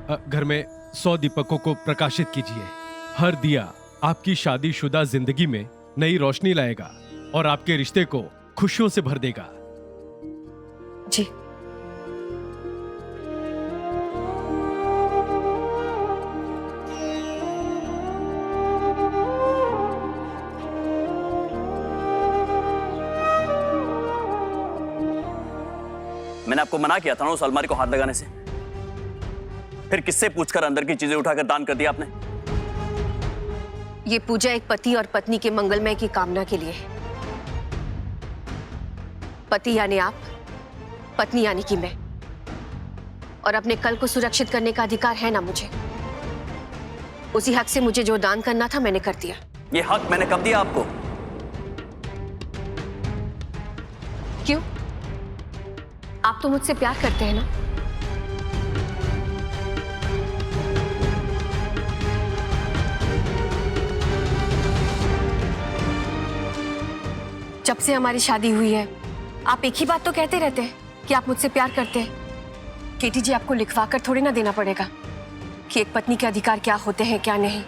घर में 100 दीपकों को प्रकाशित कीजिए। हर दिया आपकी शादीशुदा जिंदगी में नई रोशनी लाएगा और आपके रिश्ते को खुशियों से भर देगा। जी। मैंने आपको मना किया था ना उस अलमारी को हाथ लगाने से। फिर किससे पूछकर अंदर की चीजें उठाकर दान कर दिया आपने? ये पूजा एक पति और पत्नी के मंगलमय की कामना के लिए। पति यानी आप, पत्नी यानी कि मैं। और अपने कल को सुरक्षित करने का अधिकार है ना मुझे। उसी हक से मुझे जो दान करना था मैंने कर दिया। ये हक मैंने कब दिया आपको? क्यों? आप तो मुझसे प्यार करते हैं ना? जब से हमारी शादी हुई है आप एक ही बात तो कहते रहते हैं कि आप मुझसे प्यार करते हैं। केटी जी, आपको लिखवा कर थोड़ी ना देना पड़ेगा कि एक पत्नी के अधिकार क्या होते हैं क्या नहीं।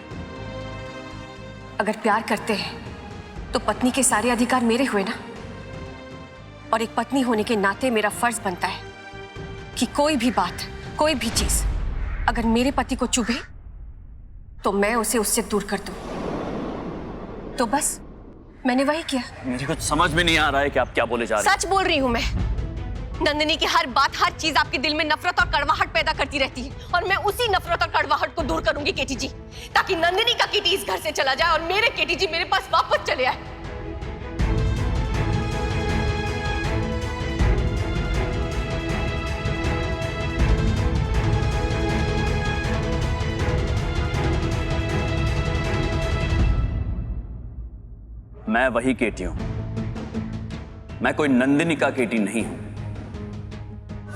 अगर प्यार करते हैं तो पत्नी के सारे अधिकार मेरे हुए ना। और एक पत्नी होने के नाते मेरा फर्ज बनता है कि कोई भी बात, कोई भी चीज अगर मेरे पति को चुभे तो मैं उसे उससे दूर कर दूं। तो बस मैंने वही किया। मुझे कुछ समझ में नहीं आ रहा है कि आप क्या बोले जा रहे हैं। सच बोल रही हूं मैं। नंदिनी की हर बात, हर चीज आपके दिल में नफरत और कड़वाहट पैदा करती रहती है और मैं उसी नफरत और कड़वाहट को दूर करूंगी केटी जी, ताकि नंदिनी का केटी इस घर से चला जाए और मेरे केटी जी मेरे पास वापस चले आए। मैं वही केटी हूं। मैं कोई नंदिनी का केटी नहीं हूं।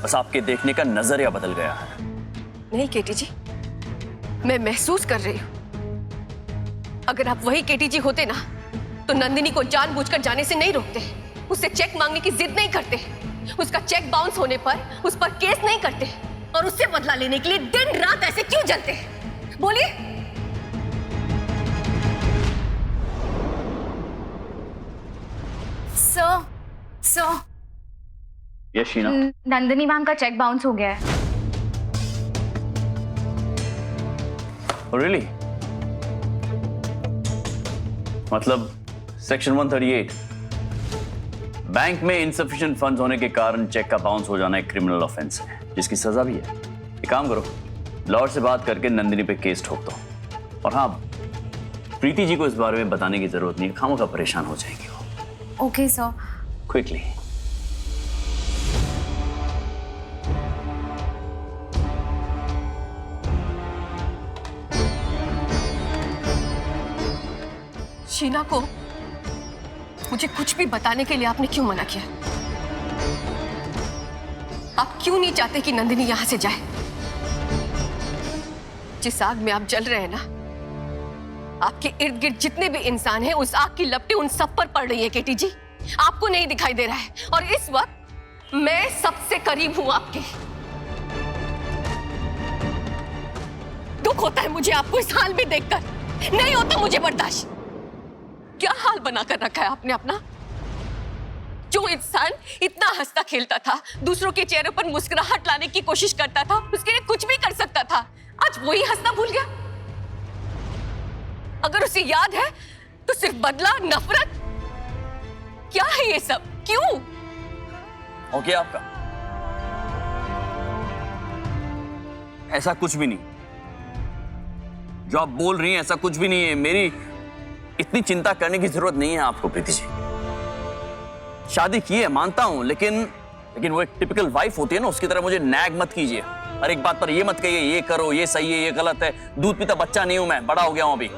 बस आपके देखने का नजरिया बदल गया है। नहीं केटी जी, मैं महसूस कर रही हूं। अगर आप वही केटी जी होते ना तो नंदिनी को जानबूझकर जाने से नहीं रोकते, उससे चेक मांगने की जिद नहीं करते, उसका चेक बाउंस होने पर उस पर केस नहीं करते और उससे बदला लेने के लिए दिन रात ऐसे क्यों जलते हैं? बोलिए। Sir, yes Sheena. Nandini ma'am का चेक बाउंस हो गया है। रियली? मतलब सेक्शन 138 बैंक में इनसफिशिएंट फंड्स होने के कारण चेक का बाउंस हो जाना एक क्रिमिनल ऑफेंस है जिसकी सजा भी है। एक काम करो, लॉयर से बात करके नंदिनी पे केस ठोक दो। और हाँ, प्रीति जी को इस बारे में बताने की जरूरत नहीं है, खामोखा परेशान हो जाएंगे वो। Okay sir. क्विकली। शीना को मुझे कुछ भी बताने के लिए आपने क्यों मना किया? आप क्यों नहीं चाहते कि नंदिनी यहां से जाए? जिस आग में आप जल रहे हैं ना, आपके इर्द गिर्द जितने भी इंसान हैं उस आग की लपटें उन सब पर पड़ रही है केटी जी। आपको नहीं दिखाई दे रहा है और इस वक्त मैं सबसे करीब हूं आपके। दुख होता है मुझे आपको इस हाल में देखकर, नहीं होता मुझे बर्दाश्त। क्या हाल बनाकर रखा है आपने अपना? जो इंसान इतना हंसता खेलता था, दूसरों के चेहरे पर मुस्कुराहट लाने की कोशिश करता था, उसके लिए कुछ भी कर सकता था, आज वही हंसना भूल गया। अगर उसे याद है तो सिर्फ बदला, नफरत। क्या है ये सब? क्यों? ओके आपका ऐसा कुछ भी नहीं। जो आप बोल रही हैं ऐसा कुछ भी नहीं है। मेरी इतनी चिंता करने की जरूरत नहीं है आपको प्रीति जी। शादी की है मानता हूं, लेकिन वो एक टिपिकल वाइफ होती है ना, उसकी तरह मुझे नैग मत कीजिए। हर एक बात पर ये मत कहिए ये करो, ये सही है, ये गलत है। दूध पीता बच्चा नहीं हूं मैं, बड़ा हो गया हूं अभी।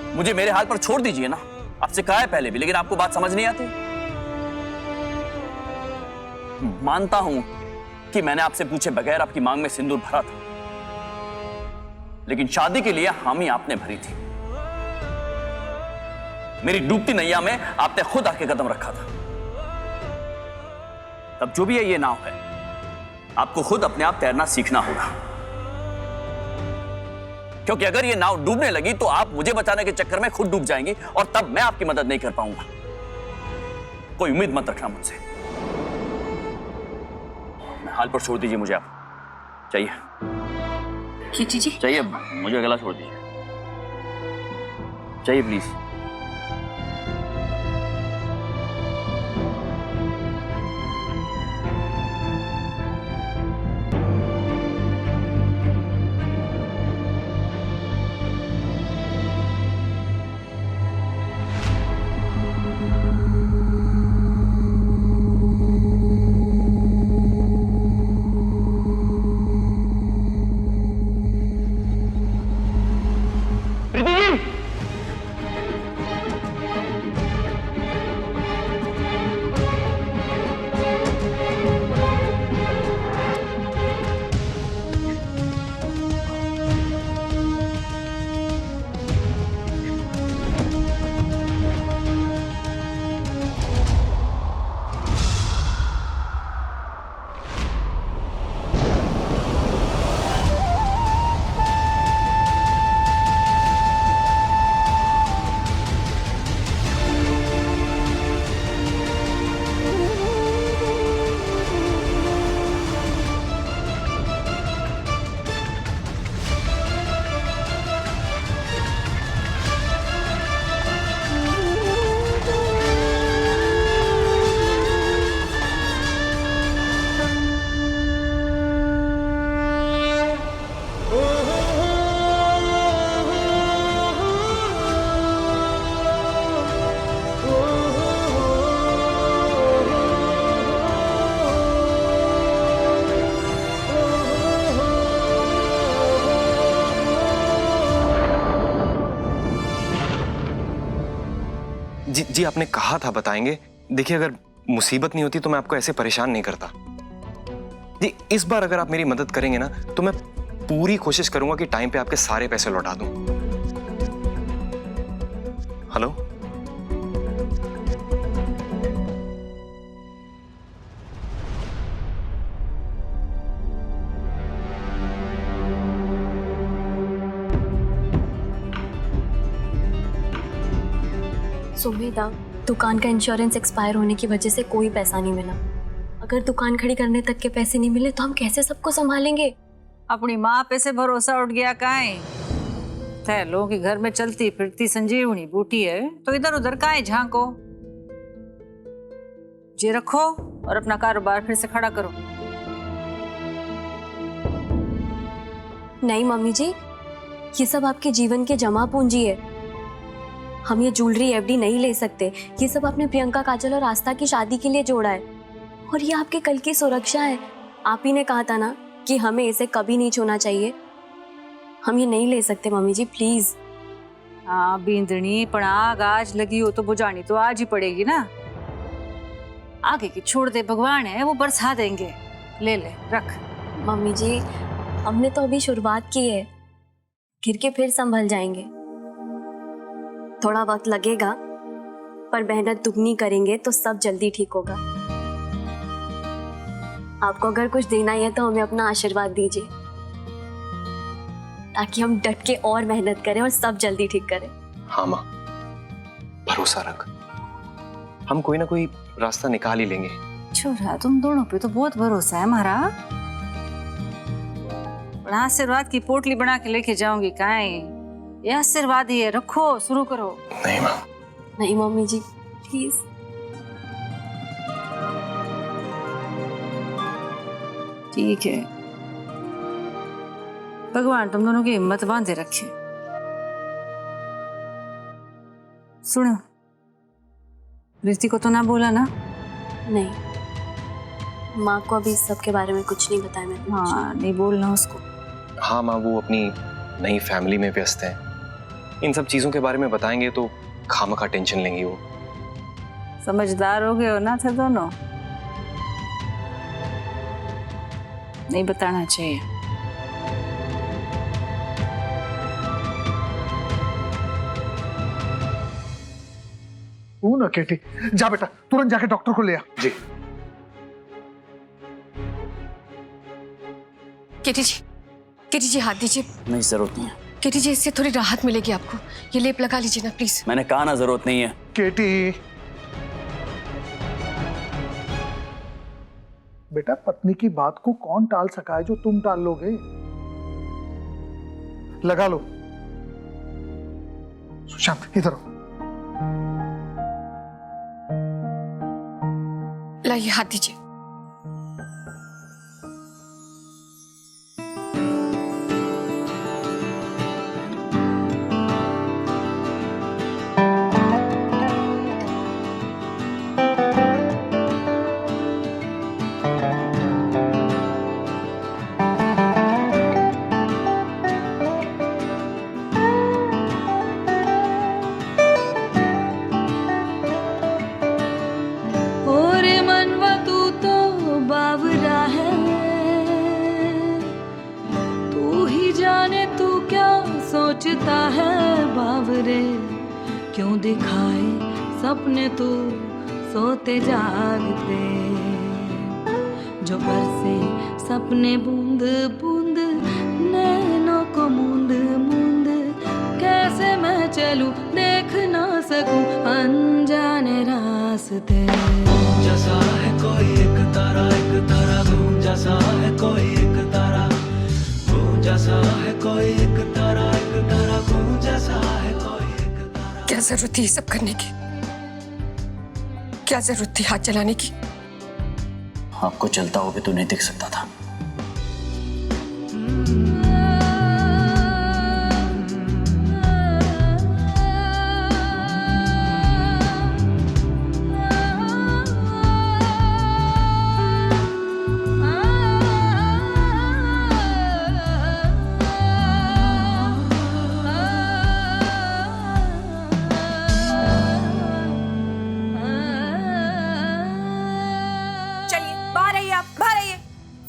मुझे मेरे हाल पर छोड़ दीजिए ना। आपसे कहा है पहले भी, लेकिन आपको बात समझ नहीं आती। मानता हूं कि मैंने आपसे पूछे बगैर आपकी मांग में सिंदूर भरा था, लेकिन शादी के लिए हामी आपने भरी थी। मेरी डूबती नैया में आपने खुद आके कदम रखा था। तब जो भी है ये नाव है, आपको खुद अपने आप तैरना सीखना होगा। क्योंकि अगर ये नाव डूबने लगी तो आप मुझे बचाने के चक्कर में खुद डूब जाएंगी और तब मैं आपकी मदद नहीं कर पाऊंगा। कोई उम्मीद मत रखना मुझसे। हाल पर छोड़ दीजिए मुझे आप। चाहिए कीटी जी, चाहिए, मुझे अकेला छोड़ दीजिए। चाहिए प्लीज। जी आपने कहा था बताएंगे। देखिए अगर मुसीबत नहीं होती तो मैं आपको ऐसे परेशान नहीं करता। जी इस बार अगर आप मेरी मदद करेंगे ना तो मैं पूरी कोशिश करूंगा कि टाइम पे आपके सारे पैसे लौटा दूं। हेलो सुमेधा, दुकान का इंश्योरेंस एक्सपायर होने की वजह से कोई पैसा नहीं मिला। अगर दुकान खड़ी करने तक के पैसे नहीं मिले तो हम कैसे सबको संभालेंगे? अपनी माँ पे से भरोसा उठ गया काहे? लोगों के घर में चलती फिरती संजीवनी बूटी है तो इधर उधर काहे झांको? जे रखो और अपना कारोबार फिर से खड़ा करो। नहीं मम्मी जी, ये सब आपके जीवन के जमा पूंजी है। हम ये ज्वेलरी एफडी नहीं ले सकते। ये सब आपने प्रियंका, काजल और आस्था की शादी के लिए जोड़ा है और ये आपके कल की सुरक्षा है। आप ही ने कहा था ना कि हमें इसे कभी नहीं छूना चाहिए। हम ये नहीं ले सकते मम्मी जी, प्लीज। हाँ बींदनी, पर आग आज लगी हो तो बुझानी तो आज ही पड़ेगी ना। आगे की छोड़ दे, भगवान है वो बरसा देंगे। ले ले रख। मम्मी जी हमने तो अभी शुरुआत की है, गिर के फिर संभल जाएंगे। थोड़ा वक्त लगेगा पर मेहनत दुगनी करेंगे तो सब जल्दी ठीक होगा। आपको अगर कुछ देना ही है तो हमें अपना आशीर्वाद दीजिए ताकि हम डट के और मेहनत करें और सब जल्दी ठीक करें। हाँ माँ, भरोसा रख, हम कोई ना कोई रास्ता निकाल ही लेंगे। छोरा तुम दोनों पे तो बहुत भरोसा है हमारा। आशीर्वाद की पोटली बना के लेके जाऊंगी काहे? ये आशीर्वाद ही है, रखो, शुरू करो। नहीं माँ। नहीं मम्मी जी प्लीज। ठीक है, भगवान तुम दोनों की हिम्मत बांधे रखे। सुनो, रीति को तो ना बोला ना? नहीं, माँ को अभी इस सब के बारे में कुछ नहीं बताया मैंने। हाँ नहीं बोलना उसको। हाँ माँ, वो अपनी नई फैमिली में व्यस्त है। इन सब चीजों के बारे में बताएंगे तो खामखा टेंशन लेंगी वो। समझदार हो गए हो ना थे दोनों, नहीं बताना चाहिए। तू ना केटी, जा बेटा तुरंत जाके डॉक्टर को ले आ। जी। केटी जी हाथ दीजिए। नहीं जरूरत नहीं है। केटी जी, इससे थोड़ी राहत मिलेगी आपको। ये लेप लगा लीजिए ना प्लीज। मैंने कहा ना जरूरत नहीं है। केटी बेटा, पत्नी की बात को कौन टाल सका है जो तुम टाल लोगे? लगा लो। सुशांत इधर आओ। लाइए, हाथ दीजिए। सोचता है बावरे, क्यों दिखाए सपने तू सोते जागते, जो बरसे सपने बूंद बूंद नैनों को मूंद मूंद, कैसे मैं चलूं देख ना सकूं अनजाने रास्ते। जैसा है कोई एक तारा घूम, जैसा है कोई एक तारा घूम, जैसा है कोई एक तारा घूम, जैसा है कोई एक तारा। क्या जरूरत थी ये सब करने की? क्या जरूरत थी हाथ चलाने की? आपको चलता हुआ भी तो नहीं दिख सकता था।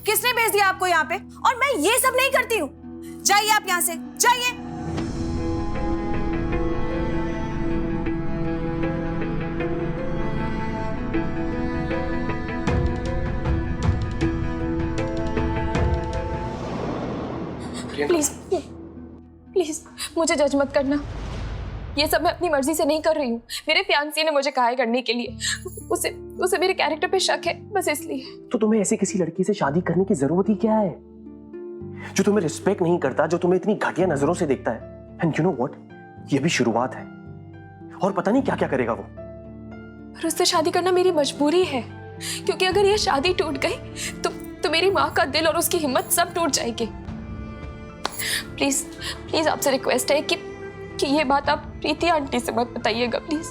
किसने भेज दिया आपको यहाँ पे? और मैं ये सब नहीं करती हूँ। जाइए आप यहाँ से, जाइए। प्लीज प्लीज मुझे जज मत करना। ये सब मैं अपनी मर्जी से नहीं कर रही हूँ। मेरे फियांसी ने मुझे कहा है करने के लिए। उसे मेरे कैरेक्टर पे शक है, बस इसलिए। तो तुम्हें ऐसी किसी लड़की से शादी करने की जरूरत ही क्या है जो तुम्हें रिस्पेक्ट नहीं करता, जो तुम्हें इतनी घटिया नजरों से देखता है? एंड यू नो व्हाट, ये भी शुरुआत है और पता नहीं क्या क्या करेगा वो। पर उससे शादी करना मेरी मजबूरी है, क्योंकि अगर ये शादी टूट गई तो मेरी माँ का दिल और उसकी हिम्मत सब टूट जाएगी। प्लीज प्लीज आपसे रिक्वेस्ट है कि ये बात आप प्रीति आंटी से मत बताइएगा प्लीज,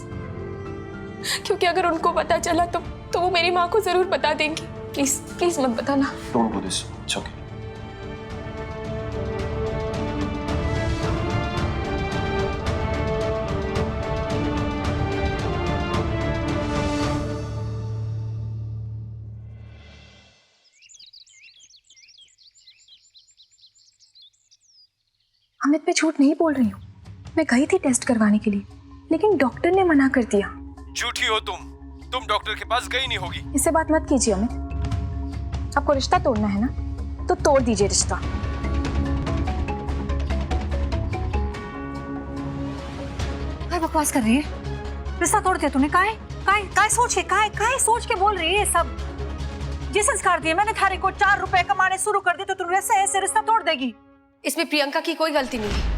क्योंकि अगर उनको पता चला तो वो मेरी माँ को जरूर बता देंगी। प्लीज प्लीज मत बताना। Don't do this, it's okay. Amit, मैं झूठ नहीं बोल रही हूँ। मैं गई थी टेस्ट करवाने के लिए, लेकिन डॉक्टर ने मना कर दिया। झूठी हो तुम डॉक्टर के पास गई नहीं होगी। इससे बात मत कीजिए अमित। आपको रिश्ता तोड़ना है ना, तो तोड़ दीजिए रिश्ता। क्या बकवास कर रही है? रिश्ता तोड़ दिया तूने? काय सोच के बोल रही है सब? जिस संस्कार दिए मैंने थारे को 4 रुपए कमाने शुरू कर दिए तो तू ऐसे रिश्ता तोड़ देगी? इसमें प्रियंका की कोई गलती नहीं है।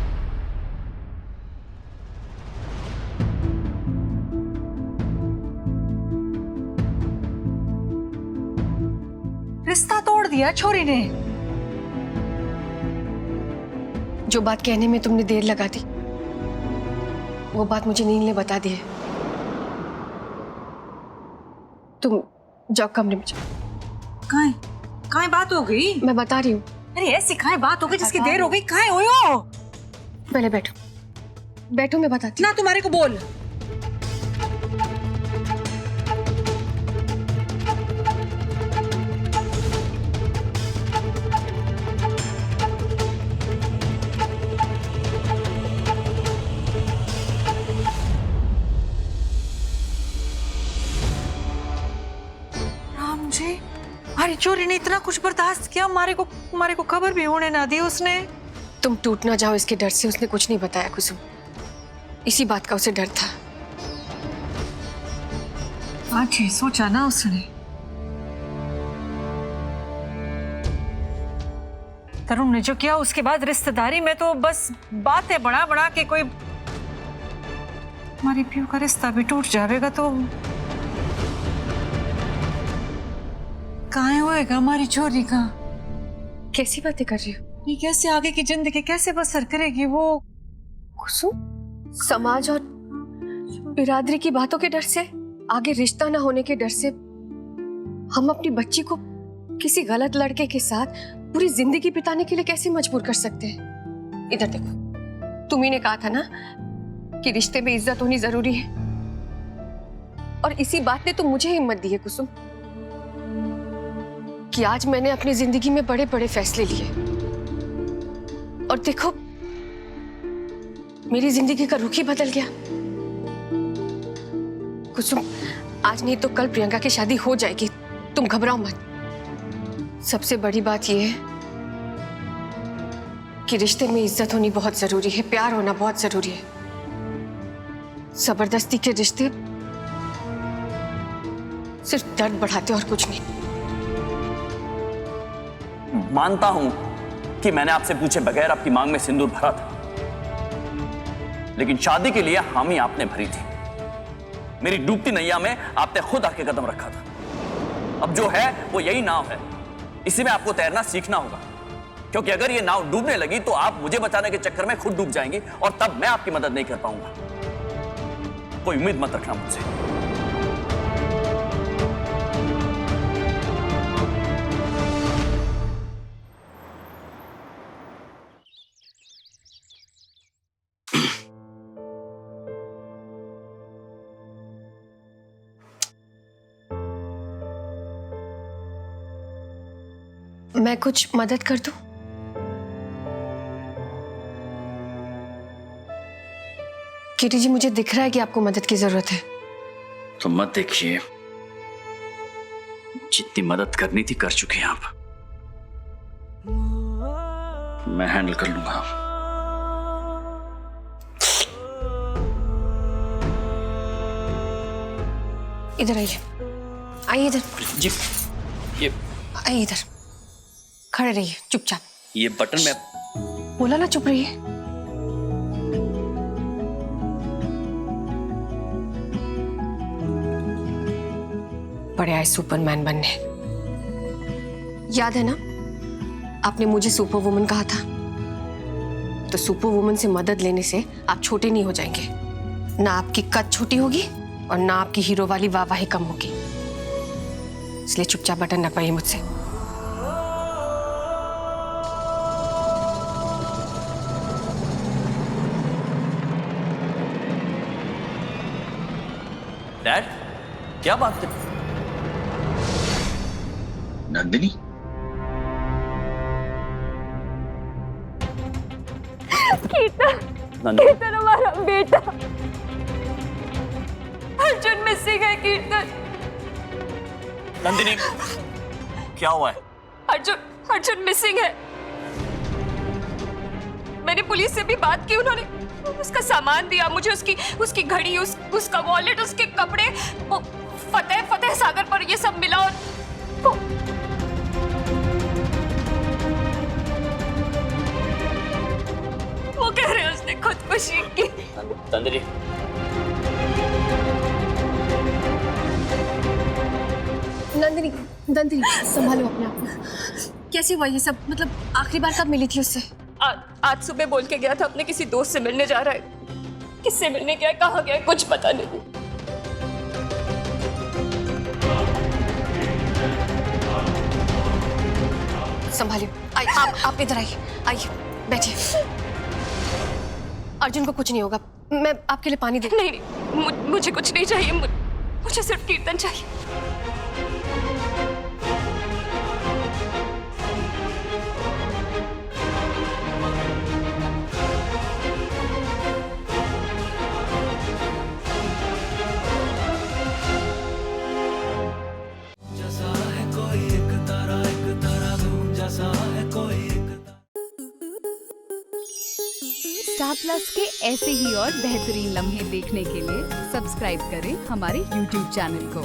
रिश्ता तोड़ दिया छोरी ने। जो बात कहने में तुमने देर लगा दी, वो बात मुझे नील ने बता दी है। तुम जाओ कमरे में जाओ। काहे बात हो गई? मैं बता रही हूँ। अरे ऐसी काहे बात हो गई जिसकी देर हो गई? काहे होयो? पहले बैठो मैं बताती ना। तुम्हारे को बोल। राम जी, अरे चोरी ने इतना कुछ बर्दाश्त किया, हमारे को खबर भी होने ना दी उसने। तुम टूट ना जाओ इसके डर से उसने कुछ नहीं बताया कुसुम। इसी बात का उसे डर था। आज ही सोचा ना उसने। तरुण ने जो किया उसके बाद रिश्तेदारी में तो बस बातें बढ़ा बढ़ा के कोई हमारी पीयू का रिश्ता भी टूट जाएगा तो कहाँ होएगा हमारी छोरी का। कैसी बातें कर रही हो? ये कैसे आगे की जिंदगी कैसे बसर करेगी वो? कुसुम, समाज और बिरादरी की बातों के डर से, आगे रिश्ता ना होने के डर से हम अपनी बच्ची को किसी गलत लड़के के साथ पूरी जिंदगी बिताने के लिए कैसे मजबूर कर सकते हैं? इधर देखो, तुम्ही ने कहा था ना कि रिश्ते में इज्जत होनी जरूरी है, और इसी बात ने तो मुझे हिम्मत दी है कुसुम कि आज मैंने अपनी जिंदगी में बड़े बड़े फैसले लिए। और देखो, मेरी जिंदगी का रुख ही बदल गया। कुसुम, आज नहीं तो कल प्रियंका की शादी हो जाएगी, तुम घबराओ मत। सबसे बड़ी बात यह है कि रिश्ते में इज्जत होनी बहुत जरूरी है, प्यार होना बहुत जरूरी है। जबरदस्ती के रिश्ते सिर्फ दर्द बढ़ाते और कुछ नहीं। मानता हूं कि मैंने आपसे पूछे बगैर आपकी मांग में सिंदूर भरा था, लेकिन शादी के लिए हामी आपने भरी थी। मेरी डूबती नैया में आपने खुद आके कदम रखा था। अब जो है वो यही नाव है, इसी में आपको तैरना सीखना होगा, क्योंकि अगर ये नाव डूबने लगी तो आप मुझे बचाने के चक्कर में खुद डूब जाएंगी और तब मैं आपकी मदद नहीं कर पाऊंगा। कोई उम्मीद मत रखना मुझसे। मैं कुछ मदद कर दूं? किटी जी, मुझे दिख रहा है कि आपको मदद की जरूरत है। तो मत देखिए, जितनी मदद करनी थी कर चुके हैं आप। मैं हैंडल कर लूंगा। इधर आइए, आइए इधर जी। ये आइए इधर, खड़े रहिए चुपचाप। ये बटन में बोला ना चुप रहिए। बड़े आए सुपरमैन बनने। याद है ना, आपने मुझे सुपर वुमन कहा था, तो सुपर वुमन से मदद लेने से आप छोटे नहीं हो जाएंगे। ना आपकी कद छोटी होगी और ना आपकी हीरो वाली वाहवाही कम होगी। इसलिए चुपचाप बटन दबाइए मुझसे। डैड, क्या बात है? नंदिनी, कीर्तन हमारा बेटा अर्जुन मिसिंग है। कीर्तन, नंदिनी, क्या हुआ है? अर्जुन मिसिंग है। मैंने पुलिस से भी बात की, उन्होंने उसका सामान दिया मुझे, उसकी घड़ी, उसका वॉलेट, उसके कपड़े, वो फतेह सागर पर ये सब मिला। और वो कह रहे हैं उसने खुदकुशी की। नंदिनी, नंदिनी संभालो अपने आप को। कैसे हुआ ये सब? मतलब आखिरी बार कब मिली थी उससे? आज सुबह बोल के गया था अपने किसी दोस्त से मिलने जा रहा है। किससे मिलने गया, कहाँ गया, कुछ पता नहीं। संभालिए। आप इधर आइए, बैठिए। अर्जुन को कुछ नहीं होगा, मैं आपके लिए पानी दे। नहीं, मुझे कुछ नहीं चाहिए, मुझे सिर्फ कीर्तन चाहिए। स्टार प्लस के ऐसे ही और बेहतरीन लम्हे देखने के लिए सब्सक्राइब करें हमारे YouTube चैनल को।